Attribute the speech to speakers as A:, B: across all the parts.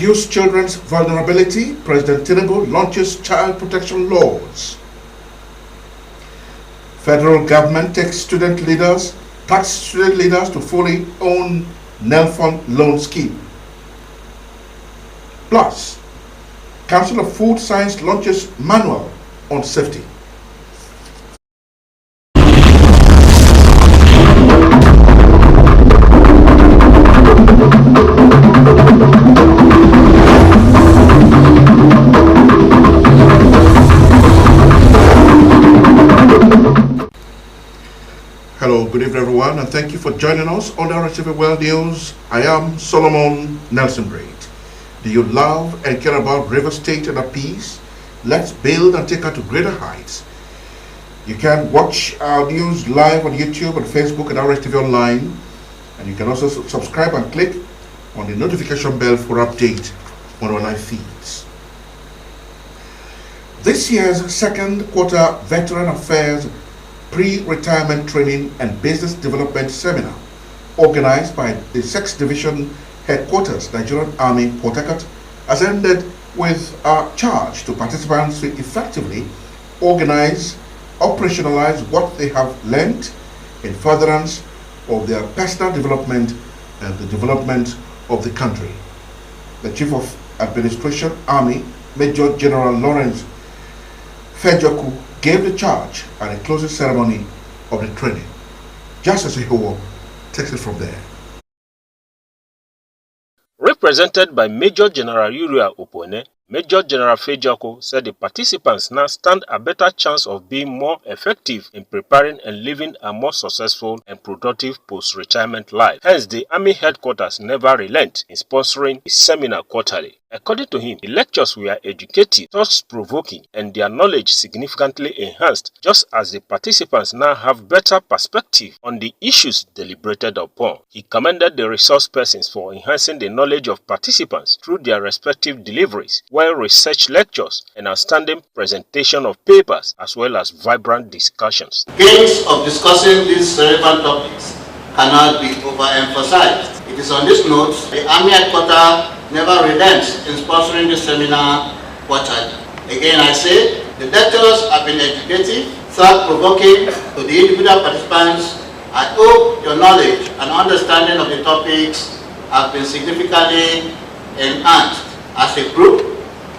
A: reduce children's vulnerability, President Tinubu launches child protection laws. Federal government tax student leaders to fully own Nelfund loan scheme. Plus, Council of Food Science launches manual on safety. Hello, good evening everyone, and thank you for joining us on the Rstv World News. I am Solomon Nelson Braid. Do you love and care about River State and our peace? Let's build and take her to greater heights. You can watch our news live on YouTube and Facebook at Rstv Online, and you can also subscribe and click on the notification bell for update on our live feeds. This year's second quarter Veteran Affairs Pre-Retirement Training and Business Development Seminar, organized by the 6th Division Headquarters, Nigerian Army, Port Harcourt, has ended with a charge to participants to effectively organize, operationalize what they have learned in furtherance of their personal development and the development of the country. The Chief of Administration, Army, Major General Lawrence Fejoku, gave the charge at the closing ceremony of the training. Justice Ihowo takes it from there.
B: Represented by Major General Uriah Opone, Major General Fejoko said the participants now stand a better chance of being more effective in preparing and living a more successful and productive post-retirement life. Hence, the Army headquarters never relent in sponsoring the seminar quarterly. According to him, the lectures were educative, thought-provoking, and their knowledge significantly enhanced, just as the participants now have better perspective on the issues deliberated upon. He commended the resource persons for enhancing the knowledge of participants through their respective deliveries, well-researched lectures, and outstanding presentation of papers, as well as vibrant discussions.
C: Gains of discussing these relevant topics cannot be overemphasized. It is on this note the Army Headquarters never relents in sponsoring this seminar quarterly. Again, I say the lectures have been educative, thought-provoking to the individual participants. I hope your knowledge and understanding of the topics have been significantly enhanced. As a group,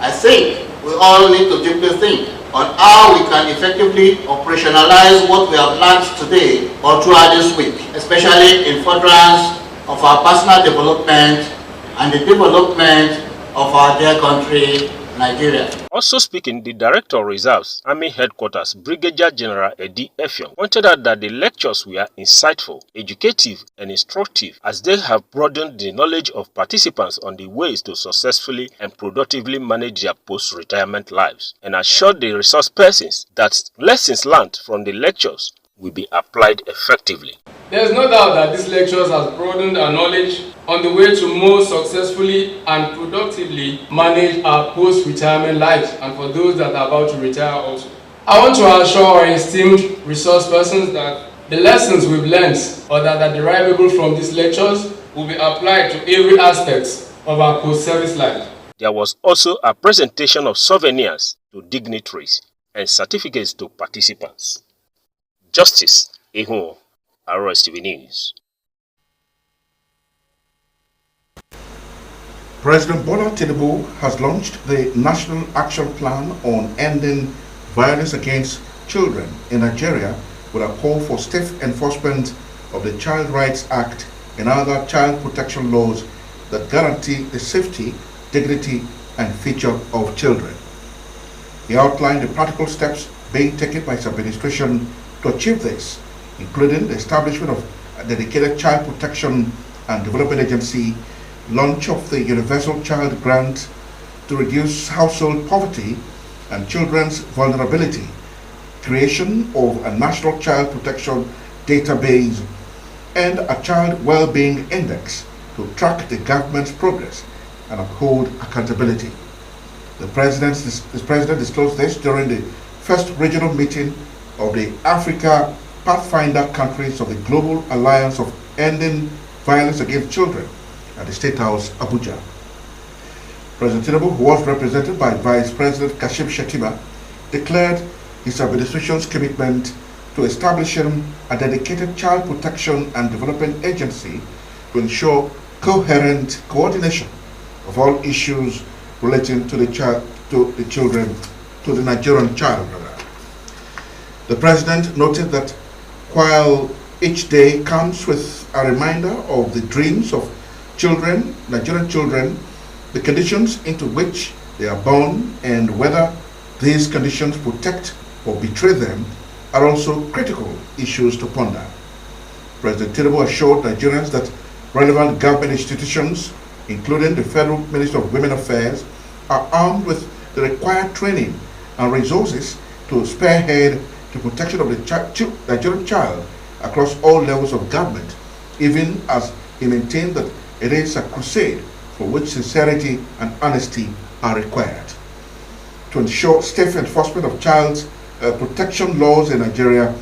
C: I think we all need to deeply think on how we can effectively operationalize what we have learned today or throughout this week, especially in furtherance of our personal development and the development of our dear country, Nigeria.
B: Also speaking, the Director of Reserves, Army Headquarters, Brigadier General Eddie Effiong, pointed out that the lectures were insightful, educative, and instructive, as they have broadened the knowledge of participants on the ways to successfully and productively manage their post-retirement lives, and assured the resource persons that lessons learned from the lectures will be applied effectively.
D: There is no doubt that these lectures have broadened our knowledge on the way to more successfully and productively manage our post-retirement lives, and for those that are about to retire also. I want to assure our esteemed resource persons that the lessons we've learned or that are derivable from these lectures will be applied to every aspect of our post-service life.
B: There was also a presentation of souvenirs to dignitaries and certificates to participants. Justice Ihowo, Rstv News.
A: President Bola Tinubu has launched the National Action Plan on Ending Violence Against Children in Nigeria with a call for stiff enforcement of the Child Rights Act and other child protection laws that guarantee the safety, dignity, and future of children. He outlined the practical steps being taken by his administration to achieve this, including the establishment of a dedicated child protection and development agency, launch of the Universal Child Grant to reduce household poverty and children's vulnerability, creation of a national child protection database, and a child well-being index to track the government's progress and uphold accountability. The president disclosed this during the first regional meeting of the Africa Pathfinder countries of the Global Alliance of Ending Violence Against Children at the State House, Abuja. President Tinubu, who was represented by Vice President Kashim Shettima, declared his administration's commitment to establishing a dedicated child protection and development agency to ensure coherent coordination of all issues relating to the Nigerian child. The president noted that while each day comes with a reminder of the dreams of children, Nigerian children, the conditions into which they are born and whether these conditions protect or betray them are also critical issues to ponder. President Tinubu assured Nigerians that relevant government institutions, including the Federal Ministry of Women Affairs, are armed with the required training and resources to spearhead the protection of the Nigerian child across all levels of government, even as he maintained that it is a crusade for which sincerity and honesty are required. To ensure stiff enforcement of child protection laws in Nigeria,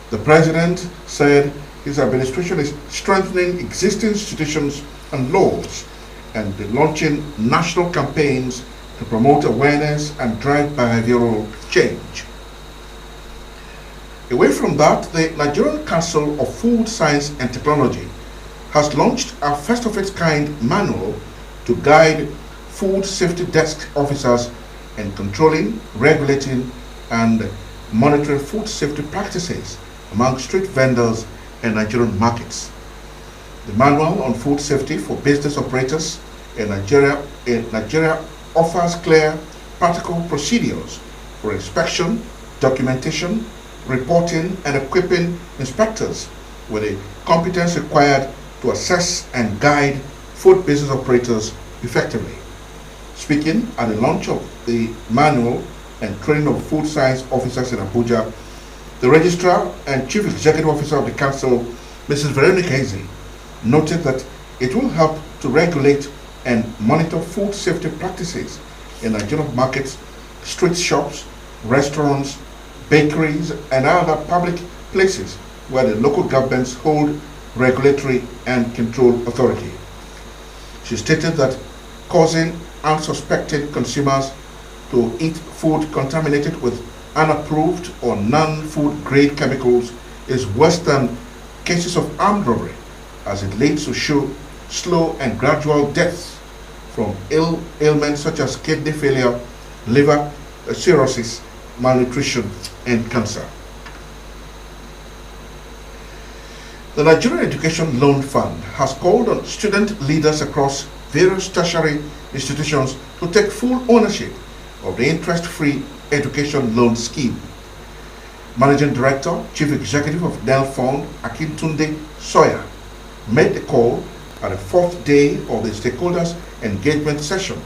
A: the president said his administration is strengthening existing institutions and laws and launching national campaigns to promote awareness and drive behavioral change. Away from that, the Nigerian Council of Food Science and Technology has launched a first of its kind manual to guide food safety desk officers in controlling, regulating, and monitoring food safety practices among street vendors and Nigerian markets. The manual on food safety for business operators in Nigeria offers clear, practical procedures for inspection, documentation, reporting, and equipping inspectors with the competence required to assess and guide food business operators effectively. Speaking at the launch of the manual and training of food science officers in Abuja, the Registrar and Chief Executive Officer of the Council, Mrs. Veronica Eze, noted that it will help to regulate and monitor food safety practices in Nigerian markets, street shops, restaurants, bakeries, and other public places where the local governments hold regulatory and control authority. She stated that causing unsuspected consumers to eat food contaminated with unapproved or non-food grade chemicals is worse than cases of armed robbery, as it leads to slow and gradual deaths from ailments such as kidney failure, liver cirrhosis, malnutrition, and cancer. The Nigerian Education Loan Fund has called on student leaders across various tertiary institutions to take full ownership of the interest-free education loan scheme. Managing Director, Chief Executive of NEL Fund, Akintunde Sawyer, made the call at the fourth day of the stakeholders engagement session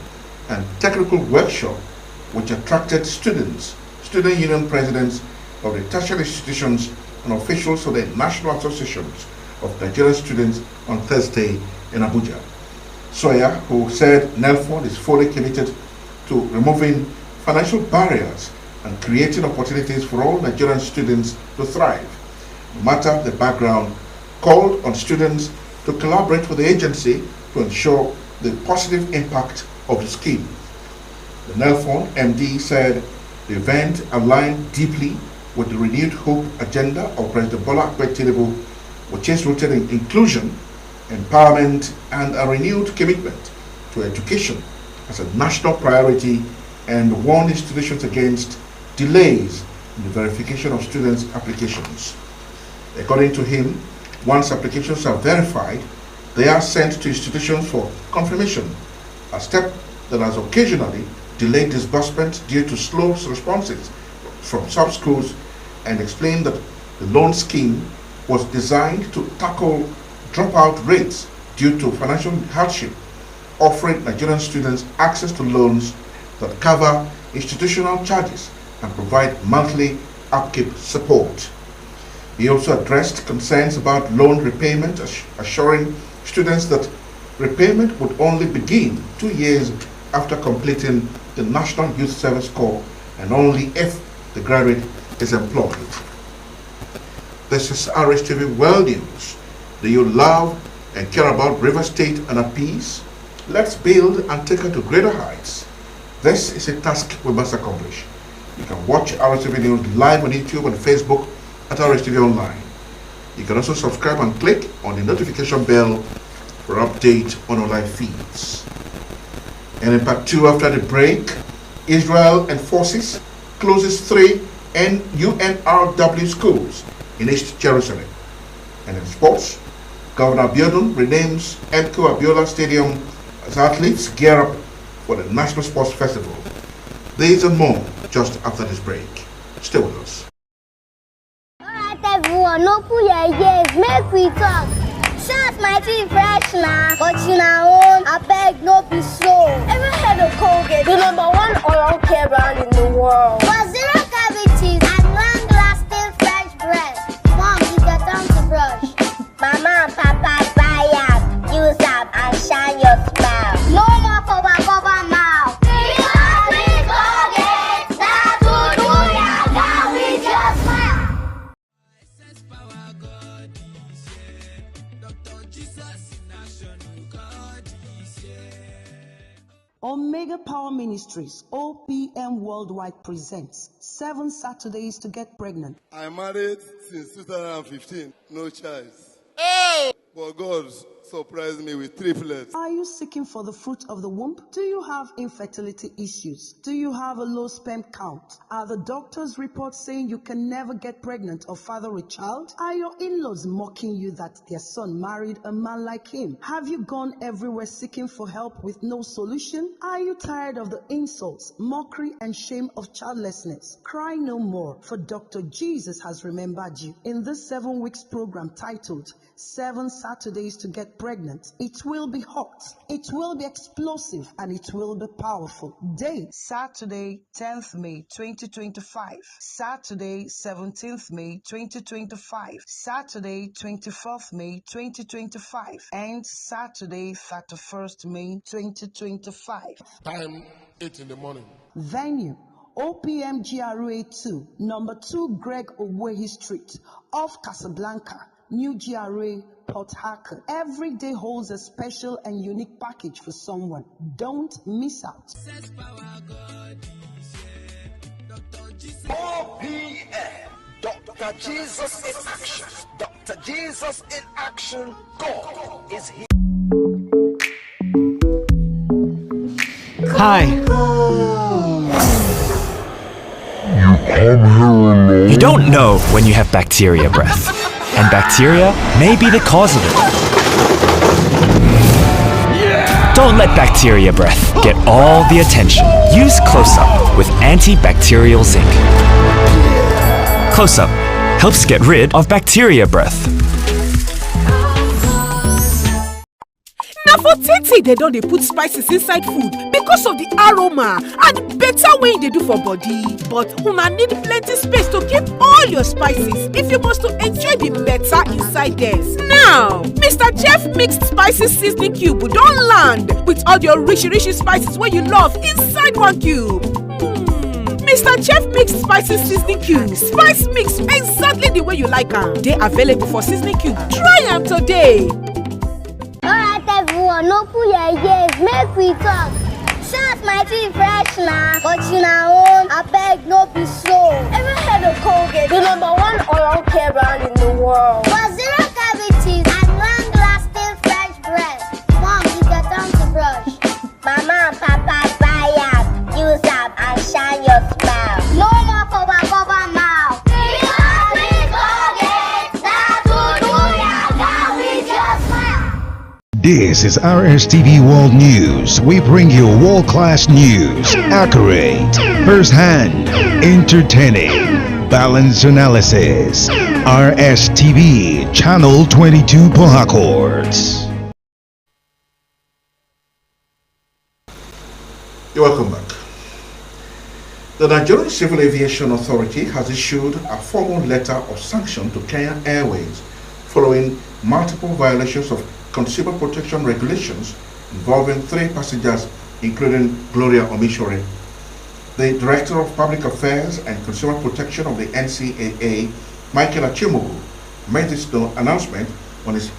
A: and technical workshop, which attracted students, student union presidents of the tertiary institutions, and officials of the National Associations of Nigerian Students on Thursday in Abuja. Sawyer, who said NEL Fund is fully committed to removing financial barriers and creating opportunities for all Nigerian students to thrive, no matter the background, called on students to collaborate with the agency to ensure the positive impact of the scheme. The NEL Fund MD said the event aligned deeply with the renewed hope agenda of President Bola Ahmed Tinubu, which is rooted in inclusion, empowerment, and a renewed commitment to education as a national priority, and warned institutions against delays in the verification of students' applications. According to him, once applications are verified, they are sent to institutions for confirmation, a step that has occasionally delayed disbursement due to slow responses from some schools, and explained that the loan scheme was designed to tackle dropout rates due to financial hardship, offering Nigerian students access to loans that cover institutional charges and provide monthly upkeep support. He also addressed concerns about loan repayment, assuring students that repayment would only begin 2 years after completing the National Youth Service Corps and only if the graduate is employed. This is Rstv World News. Do you love and care about River State and our peace? Let's build and take her to greater heights. This is a task we must accomplish. You can watch Rstv News live on YouTube and Facebook at Rstv Online. You can also subscribe and click on the notification bell for update on our live feeds. And in part 2 after the break, Israel enforces closes 3 UNRW schools in East Jerusalem. And in sports, Governor Abiodun renames MKO Abiola Stadium as athletes gear up for the National Sports Festival. These and more just after this break. Stay with us.
E: Alright everyone, no put your ears, make we talk. Shots might be fresh now, but you know, I beg no be slow. Ever heard of Colgate, the #1 oral care brand in the world? For zero cavities and long-lasting fresh breath. Mom, you got time to brush. Mama and Papa buy up, use up and shine your smile. No more cover mouth.
F: Omega Power Ministries, OPM Worldwide presents 7 Saturdays to get pregnant.
G: I married since 2015, no child. But God surprised me with triplets.
F: Are you seeking for the fruit of the womb? Do you have infertility issues? Do you have a low sperm count? Are the doctor's reports saying you can never get pregnant or father a child? Are your in-laws mocking you that their son married a man like him? Have you gone everywhere seeking for help with no solution? Are you tired of the insults, mockery, and shame of childlessness? Cry no more, for Dr. Jesus has remembered you. In this 7 weeks program titled 7 Saturdays to Get Pregnant, it will be hot, it will be explosive, and it will be powerful. Date: Saturday, 10th May 2025, Saturday, 17th May 2025, Saturday, 24th May 2025, and Saturday, 31st May 2025.
G: Time 8 in the morning.
F: Venue: OPM GRA 2, number 2 Greg Owehi Street, off Casablanca, New GRA, Port Harcourt. Every day holds a special and unique package for someone. Don't miss out.
H: OPM, Dr. Jesus in action. Dr. Jesus in action. God is here.
I: Hi. You don't know when you have bacteria breath. And bacteria may be the cause of it. Don't let bacteria breath get all the attention. Use Close-Up with antibacterial zinc. Close-Up helps get rid of bacteria breath.
J: Na for tete they don dey put spices inside food because of the aroma and better wey e dey do for body. But una need plenty space to keep all your spices if you must to enjoy the better inside them. Now, Mr. Chef Mixed Spices Seasoning Cube don land with all your rich spices wey you love inside one cube. Mr. Chef Mixed Spices Seasoning Cube. Spice mix exactly the way you like am. Dey available for seasoning cube. Try am today.
E: Alright everyone, no put your ears, make we talk. Shots might be fresh now, but you know, I beg no be slow. Ever heard of Colgate, the #1 oral care brand in the world? For zero cavities and long-lasting fresh breath. Mom, you got time to brush. Mama and Papa buy up, use up and shine your smile. No more cover mouth.
K: This is Rstv World News. We bring you world-class news, accurate, first-hand, entertaining, balanced analysis. Rstv, Channel 22 Port Harcourt.
A: You're welcome back. The Nigerian Civil Aviation Authority has issued a formal letter of sanction to Kenya Airways following multiple violations of consumer protection regulations involving 3 passengers, including Gloria Omishore. The Director of Public Affairs and Consumer Protection of the NCAA, Michael Achimogu, made this announcement on his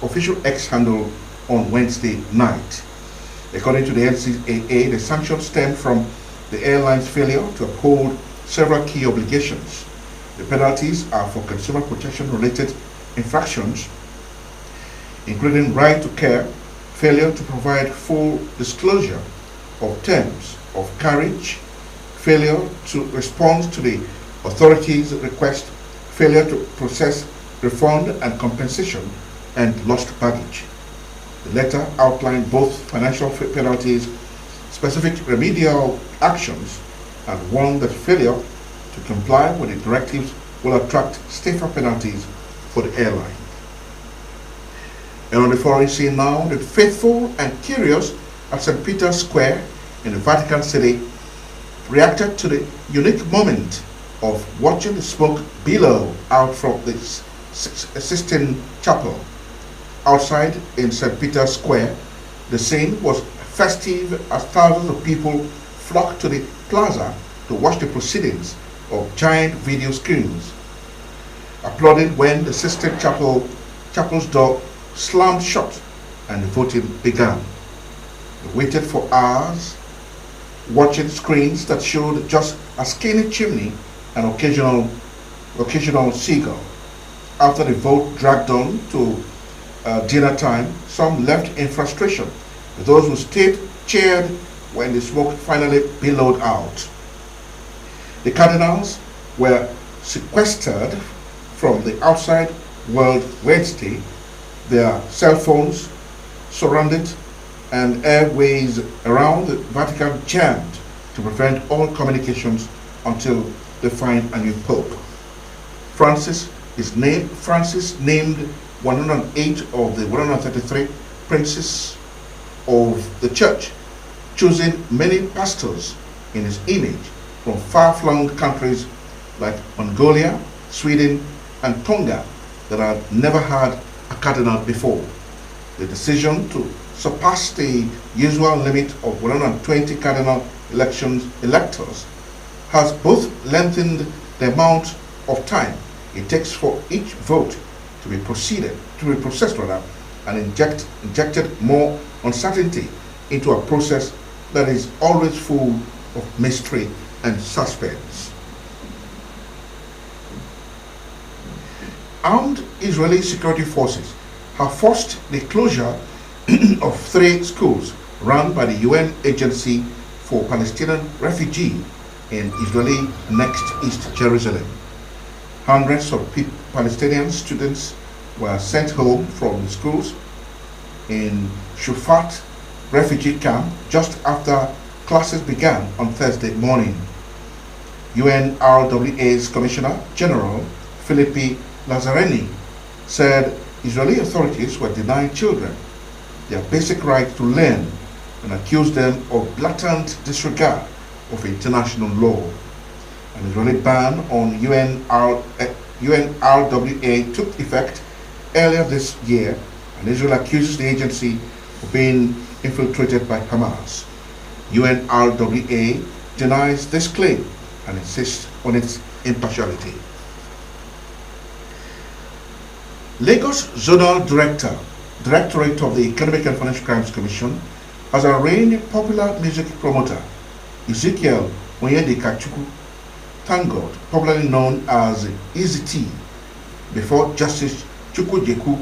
A: official X handle on Wednesday night. According to the NCAA, the sanctions stem from the airline's failure to uphold several key obligations. The penalties are for consumer protection-related infractions, including right to care, failure to provide full disclosure of terms of carriage, failure to respond to the authorities' request, failure to process refund and compensation, and lost baggage. The letter outlined both financial penalties, specific remedial actions, and warned that failure to comply with the directives will attract stiffer penalties for the airline. And on the foreign scene now, the faithful and curious at St. Peter's Square in the Vatican City reacted to the unique moment of watching the smoke billow out from the Sistine Chapel. Outside in St. Peter's Square, the scene was festive as thousands of people flocked to the plaza to watch the proceedings of giant video screens, applauding when the Sistine Chapel's door slammed shut and the voting began. They waited for hours, watching screens that showed just a skinny chimney and occasional seagull. After the vote dragged on to dinner time, some left in frustration. Those who stayed cheered when the smoke finally billowed out. The cardinals were sequestered from the outside world Wednesday, their cell phones surrounded and airways around the Vatican jammed to prevent all communications until they find a new pope. Francis named 108 of the 133 princes of the church, choosing many pastors in his image from far-flung countries like Mongolia, Sweden, and Tonga that had never had a cardinal before. The decision to surpass the usual limit of 120 cardinal electors has both lengthened the amount of time it takes for each vote to be processed and injected more uncertainty into a process that is always full of mystery and suspense. Armed Israeli security forces have forced the closure of 3 schools run by the UN Agency for Palestinian Refugees in Israeli Next East Jerusalem. Hundreds of Palestinian students were sent home from the schools in Shufat refugee camp just after classes began on Thursday morning. UNRWA's Commissioner General Philippi Lazzarini said Israeli authorities were denying children their basic right to learn and accused them of blatant disregard of international law. An Israeli ban on UNRWA took effect earlier this year, and Israel accuses the agency of being infiltrated by Hamas. UNRWA denies this claim and insists on its impartiality. Lagos Zonal Directorate of the Economic and Financial Crimes Commission has arraigned popular music promoter Ezekiel Onyedikachuku, thank God, popularly known as Easy T, before Justice Chukwujeku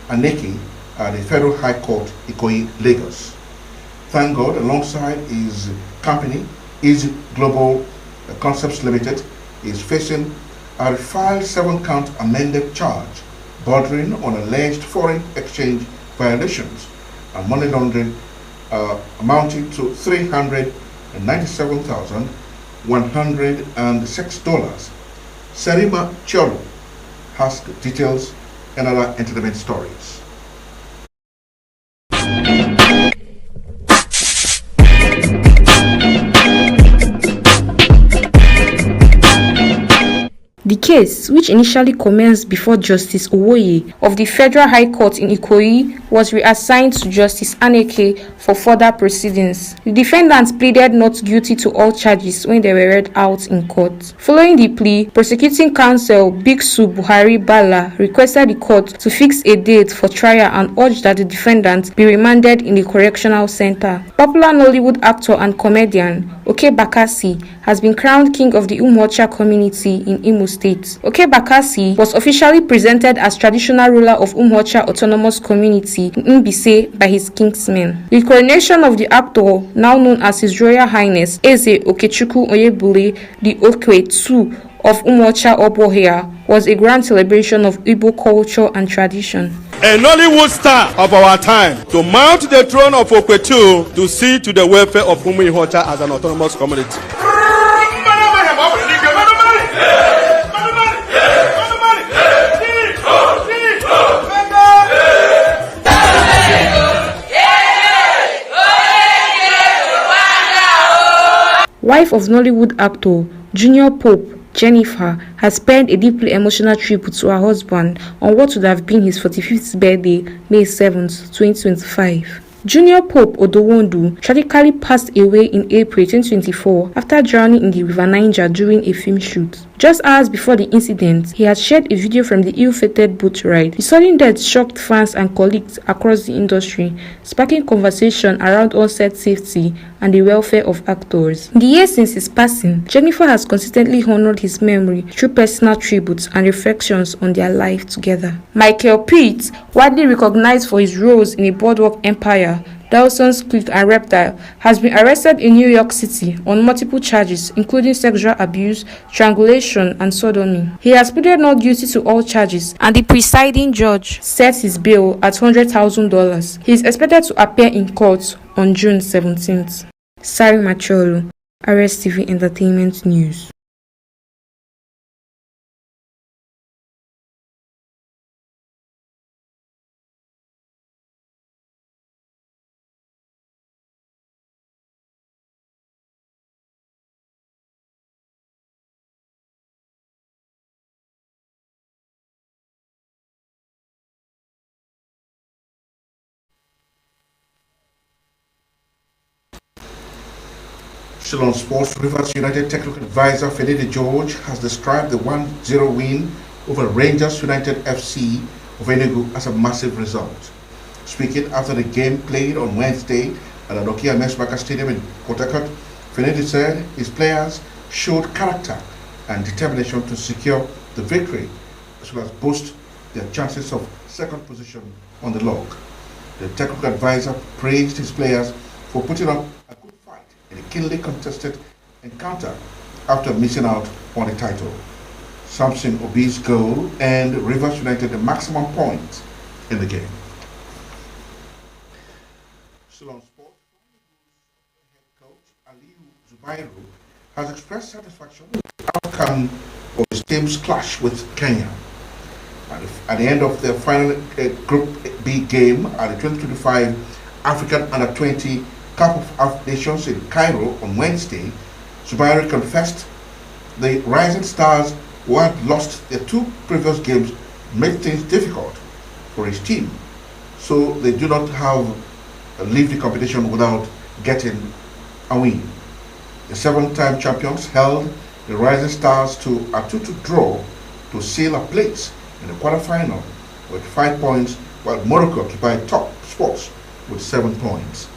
A: Aneke at the Federal High Court, Ikoyi, Lagos. Thank God, alongside his company, Easy Global Concepts Limited, is facing a refiled 7-count amended charge bordering on alleged foreign exchange violations and money laundering amounting to $397,106. Serima Cholo has the details and other entertainment stories.
L: The case, which initially commenced before Justice Owoye of the Federal High Court in Ikoyi, was reassigned to Justice Aneke for further proceedings. The defendants pleaded not guilty to all charges when they were read out in court. Following the plea, prosecuting counsel Biksu Buhari Bala requested the court to fix a date for trial and urged that the defendants be remanded in the correctional center. Popular Nollywood actor and comedian Oke Bakassi has been crowned king of the Umuocha community in Imo State. Oke Bakassi was officially presented as traditional ruler of Umuocha Autonomous Community in Mbise by his kinsmen. The coronation of the actor, now known as His Royal Highness Eze Okechukwu Oyebule the Okwe II of Umuocha Obohia, was a grand celebration of Igbo culture and tradition.
M: A Nollywood star of our time to mount the throne of Okwetu to see to the welfare of Umuocha as an autonomous community.
L: Wife of Nollywood actor Junior Pope, Jennifer, has penned a deeply emotional tribute to her husband on what would have been his 45th birthday, May 7th, 2025. Junior Pope Odowondu tragically passed away in April 2024 after drowning in the River Niger during a film shoot. Just hours before the incident, he had shared a video from the ill-fated boat ride. The sudden death shocked fans and colleagues across the industry, sparking conversation around on-set safety and the welfare of actors. In the years since his passing, Jennifer has consistently honored his memory through personal tributes and reflections on their life together. Michael Pitt, widely recognized for his roles in A Boardwalk Empire, Dawson's Creek and Reptile, has been arrested in New York City on multiple charges including sexual abuse, strangulation, and sodomy. He has pleaded not guilty to all charges and the presiding judge set his bail at $100,000. He is expected to appear in court on June 17th. Sari Macholo, Rstv Entertainment News.
A: Still on sports, Rivers United technical advisor Felipe George has described the 1-0 win over Rangers United FC of Enugu as a massive result. Speaking after the game played on Wednesday at the Nokia Mesbaka Stadium in Port Harcourt, Felipe said his players showed character and determination to secure the victory, as well as boost their chances of second position on the log. The technical advisor praised his players for putting up a good fight in a keenly contested encounter after missing out on the title. Samson Obi's goal earned Rivers United the maximum points in the game. Still on sport, head coach Aliyu Zubairu has expressed satisfaction with the outcome of his team's clash with Kenya. At the end of the final Group B game at the 2025 African Under-20 Cup of Nations in Cairo on Wednesday, Zubairu confessed the Rising Stars, who had lost their two previous games, made things difficult for his team, so they do not have leave the competition without getting a win. The seven-time champions held the Rising Stars to a 2-2 draw to seal a place in the quarterfinal with 5 points, while Morocco occupied top spots with 7 points.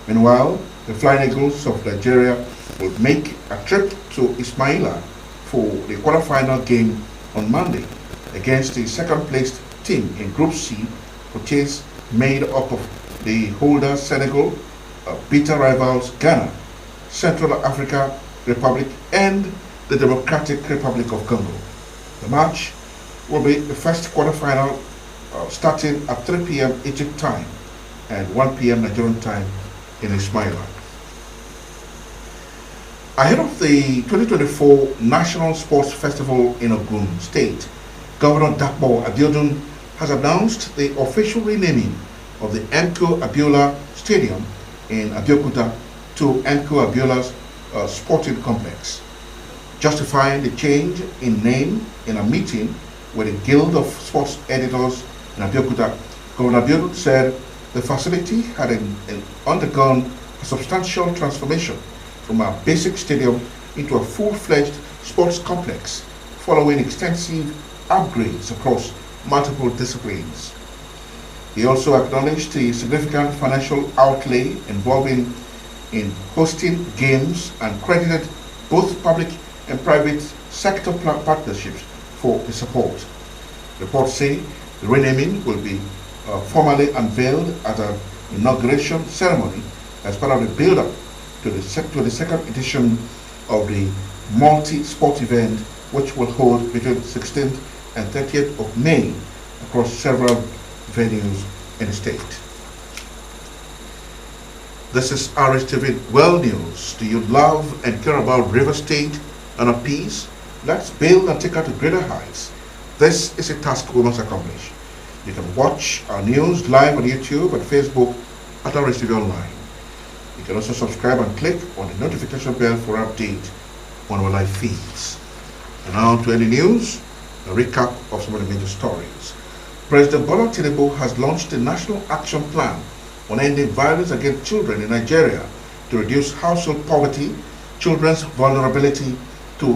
A: Meanwhile, the Flying Eagles of Nigeria will make a trip to Ismaila for the quarterfinal game on Monday against the second-placed team in Group C, which is made up of the holder Senegal, bitter rivals Ghana, Central Africa Republic, and the Democratic Republic of Congo. The match will be the first quarterfinal starting at 3 p.m. Egypt time and 1 p.m. Nigerian time in Ismaila. Ahead of the 2024 National Sports Festival in Ogun State, Governor Dapo Abiodun has announced the official renaming of the Enko Abiola Stadium in Abeokuta to Enko Abiola's Sporting Complex. Justifying the change in name in a meeting with the Guild of Sports Editors in Abeokuta, Governor Abiodun said the facility had undergone a substantial transformation from a basic stadium into a full-fledged sports complex following extensive upgrades across multiple disciplines. He also acknowledged the significant financial outlay involving in hosting games and credited both public and private sector partnerships for the support. Reports say the renaming will be formally unveiled at an inauguration ceremony as part of the build-up to the second edition of the multi-sport event, which will hold between 16th and 30th of May across several venues in the state. This is Rstv World News. Do you love and care about River State and our peace? Let's build and take her to greater heights. This is a task we must accomplish. You can watch our news live on YouTube and Facebook at Rstv Online. You can also subscribe and click on the notification bell for update on our live feeds. And now to any news, a recap of some of the major stories. President Bola Tinubu has launched a national action plan on ending violence against children in Nigeria to reduce household poverty, children's vulnerability, to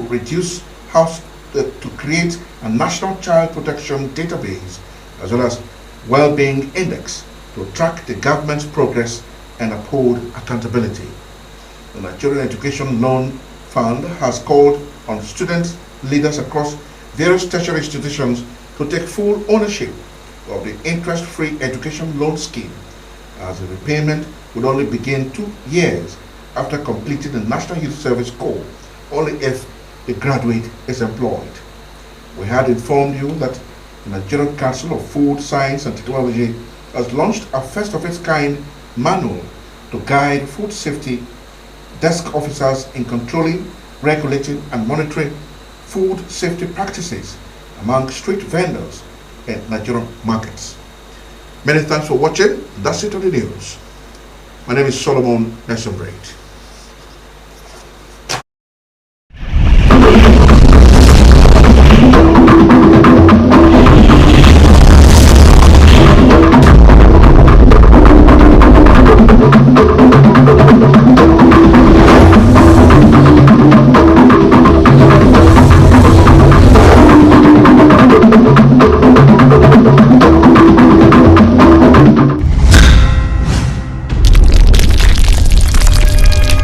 A: create a national child protection database, as well as well-being index to track the government's progress and uphold accountability. The Nigerian Education Loan Fund has called on student leaders across various tertiary institutions to take full ownership of the interest-free education loan scheme, as the repayment would only begin 2 years after completing the National Youth Service Corps, only if the graduate is employed. We had informed you that the Nigerian Council of Food, Science and Technology has launched a first-of-its-kind manual to guide food safety desk officers in controlling, regulating and monitoring food safety practices among street vendors in Nigerian markets. Many thanks for watching. That's it on the news. My name is Solomon Nelson Braid.